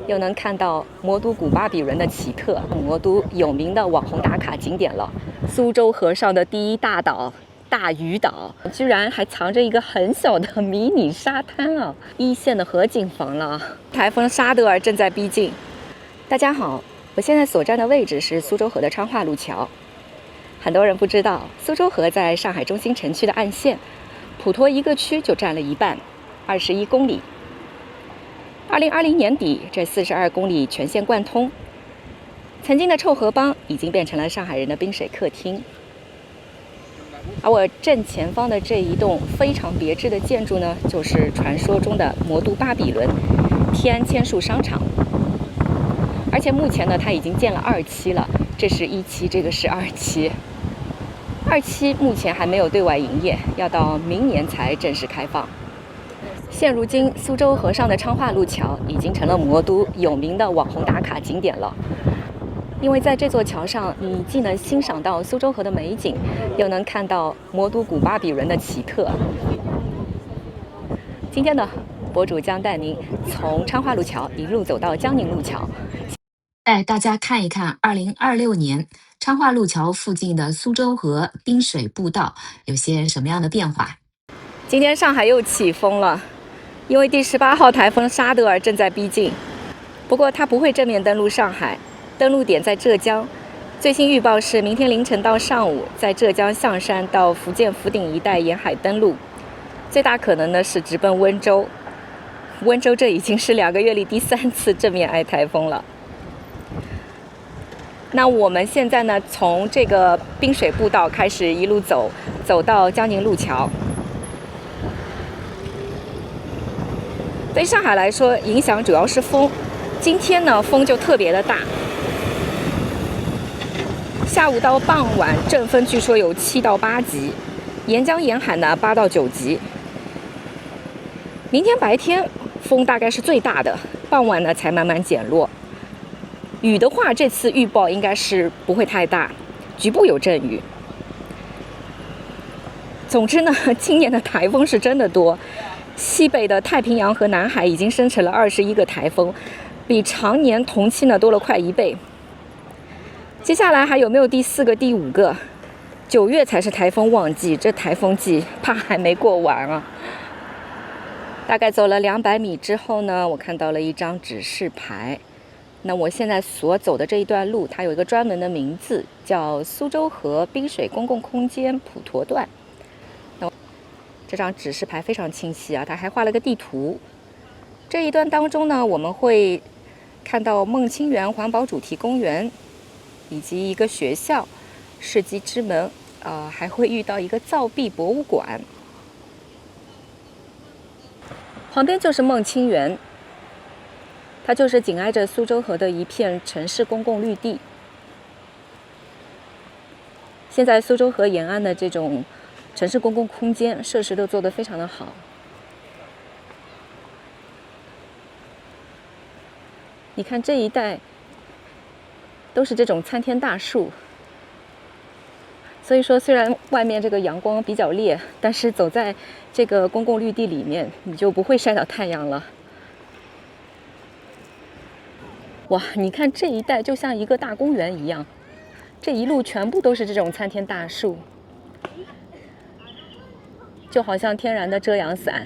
又能看到魔都古巴比倫的奇特，魔都有名的網紅打卡景點了。蘇州河上的第一大島大魚島，居然還藏着一個很小的迷你沙灘啊！一線的河景房了。颱風沙德爾正在逼近。大家好，我現在所站的位置是蘇州河的昌化路橋。很多人不知道，蘇州河在上海中心城区的岸線，普陀一個區就占了一半，21公里。2020年底，這42公里全線貫通。曾經的臭河幫已經變成了上海人的冰水客廳。而我正前方的這一棟非常別致的建築呢，就是傳說中的魔都巴比倫天安千樹商場。而且目前呢，它已經建了2期了，這是1期，這個是2期。2期目前還沒有對外營業，要到明年才正式開放。現如今，蘇州河上的昌化路橋已經成了魔都有名的網紅打卡景點了。因為在這座橋上，你既能欣賞到蘇州河的美景，又能看到魔都古巴比倫的奇特。今天呢，博主将帶您從昌化路橋一路走到江寧路橋，帶大家看一看2026年昌化路橋附近的蘇州河滨水步道有些什麼樣的變化。今天上海又起風了，因為第18號颱風沙德爾正在逼近。不過它不會正面登陸上海，登陸點在浙江。最新預報是明天凌晨到上午，在浙江象山到福建福鼎一帶沿海登陸。最大可能呢是直奔溫州。溫州這已經是2個月裡第3次正面挨颱風了。那我們現在呢，從這個滨水步道開始一路走到江寧路橋。對上海來說，影響主要是風。今天呢，風就特別的大。下午到傍晚，陣風據說有7到8級，沿江沿海呢8到9級。明天白天風大概是最大的，傍晚呢才慢慢減弱。雨的話，這次預報應該是不會太大，局部有陣雨。總之呢，今年的颱風是真的多。西北的太平洋和南海已經生成了21個颱風，比常年同期呢多了快1倍。接下來還有沒有第4個、第5個？9月才是颱風旺季，這颱風季怕還沒過完啊。大概走了200米之後呢，我看到了一張指示牌。那我現在所走的這一段路，它有一個專門的名字，叫蘇州河滨水公共空間普陀段。這張指示牌非常清晰啊，它還畫了個地圖。這一段當中呢，我們會看到孟清園環保主題公園，以及一個學校世紀之門，還會遇到一個造幣博物館。旁邊就是孟清園，它就是緊挨着蘇州河的一片城市公共綠地。現在蘇州河沿岸的這種城市公共空間設施都做得非常的好。你看這一帶都是這種參天大樹，所以說雖然外面這個陽光比較烈，但是走在這個公共綠地裡面，你就不會曬到太陽了。哇，你看這一帶就像一個大公園一樣，這一路全部都是這種參天大樹。就好像天然的遮陽傘。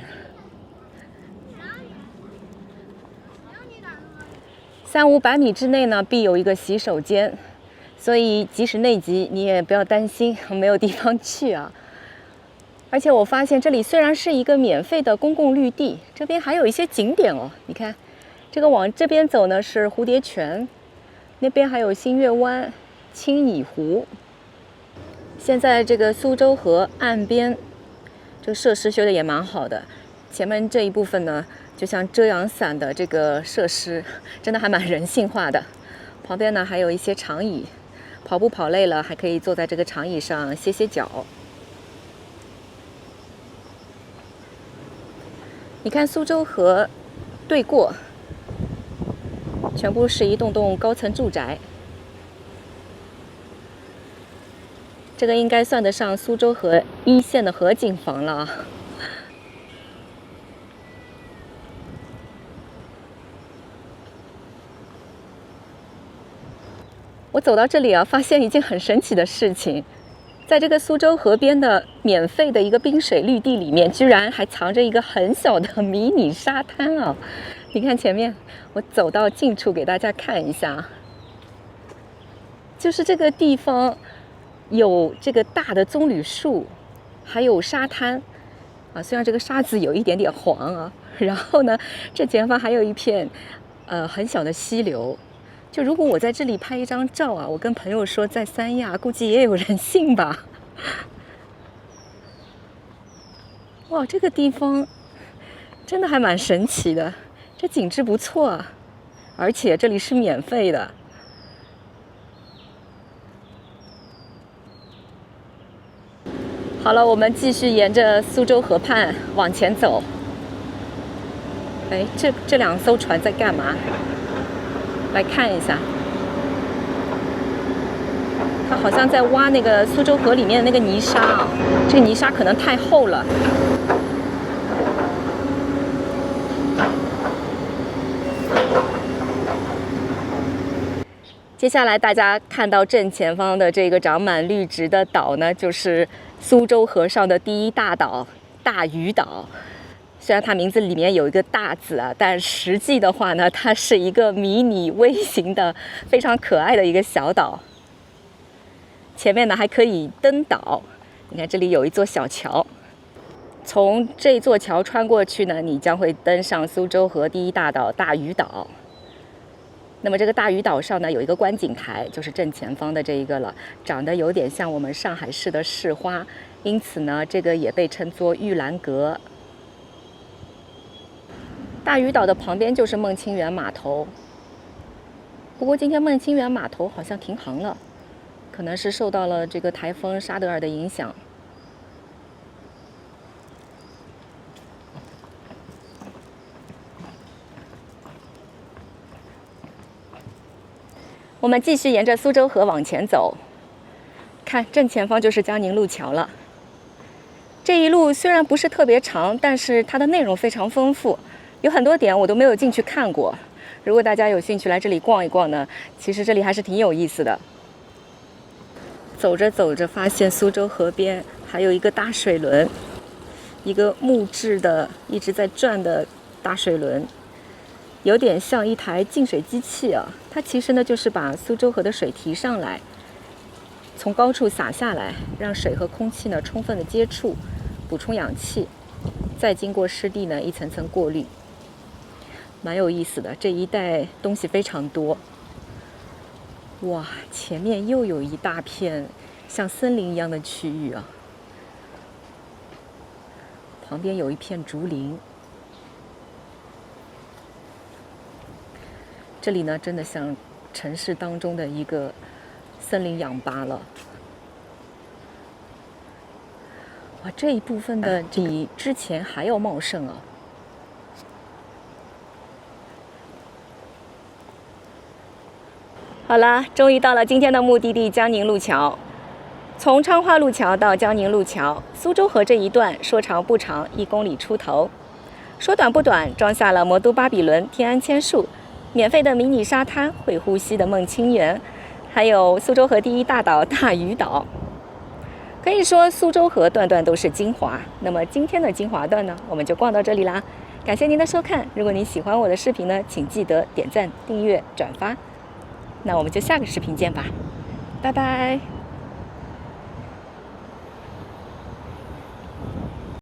300-500米之內呢，必有一個洗手間，所以即使內急，你也不要擔心沒有地方去啊。而且我發現這裡雖然是一個免費的公共綠地，這邊還有一些景點哦。你看，這個往這邊走呢是蝴蝶泉，那邊還有新月灣、青蟻湖。現在這個蘇州河岸邊，這個設施修的也蠻好的，前面這一部分呢，就像遮陽傘的這個設施，真的還蠻人性化的。旁邊呢還有一些長椅，跑步跑累了，還可以坐在這個長椅上歇歇腳。你看蘇州河對過，全部是一棟棟高層住宅。这個應該算得上蘇州河一線的河景房了。我走到这裡啊，發現一件很神奇的事情，在這個蘇州河邊的免費的一個冰水綠地裡面，居然還藏着一個很小的迷你沙灘啊！你看前面，我走到近處給大家看一下，就是這個地方有這個大的棕櫚樹，還有沙灘啊，雖然這個沙子有一點點黃啊，然後呢，這前方還有一片很小的溪流。就如果我在這裡拍一張照啊，我跟朋友說在三亞，估計也有人信吧。哇，這個地方真的還蠻神奇的，這景致不錯啊，而且這裡是免費的。好了，我們繼續沿着蘇州河畔往前走。哎，這兩艘船在幹嘛？來看一下，它好像在挖那個蘇州河裡面的那個泥沙啊，這個泥沙可能太厚了。接下來大家看到正前方的這個長滿綠植的島呢，就是蘇州河上的第一大島——大魚島。雖然它名字裡面有一個大字啊，但實際的話呢，它是一個迷你微型的、非常可愛的一個小島。前面呢還可以登島，你看這裡有一座小橋，從這座橋穿過去呢，你將會登上蘇州河第一大島大魚島。那麼這個大魚島上呢，有一個觀景台，就是正前方的這一個了，長得有點像我們上海市的市花，因此呢，這個也被稱作玉蘭閣。大魚島的旁邊就是孟清源碼頭，不過今天孟清源碼頭好像停航了，可能是受到了這個颱風沙德爾的影響。我們繼續沿着蘇州河往前走，看正前方就是江寧路橋了。這一路雖然不是特別長，但是它的內容非常豐富。有很多點我都沒有進去看過，如果大家有興趣來這裡逛一逛呢，其實這裡還是挺有意思的。走着走着，發現蘇州河邊還有一個大水輪，一個木質的一直在轉的大水輪，有點像一台淨水機器啊。它其實呢就是把蘇州河的水提上來，從高處灑下來，讓水和空氣呢充分的接觸，補充氧氣，再經過濕地呢一層層過濾。蠻有意思的，這一帶東西非常多。哇，前面又有一大片像森林一樣的區域啊，旁邊有一片竹林。這裡呢，真的像城市當中的一個森林氧吧了。哇，這一部分的比之前還要茂盛啊！好啦，終於到了今天的目的地江寧路橋。從昌化路橋到江寧路橋，蘇州河這一段說長不長，1公里出頭；說短不短，裝下了魔都巴比倫、天安千樹、免費的迷你沙灘、會呼吸的孟清源，還有蘇州河第一大島大魚島。可以說蘇州河段段都是精華。那麼今天的精華段呢，我們就逛到這裡啦。感謝您的收看，如果您喜歡我的視頻呢，請記得點讚、訂閱、轉發。那我們就下個視頻見吧，拜拜。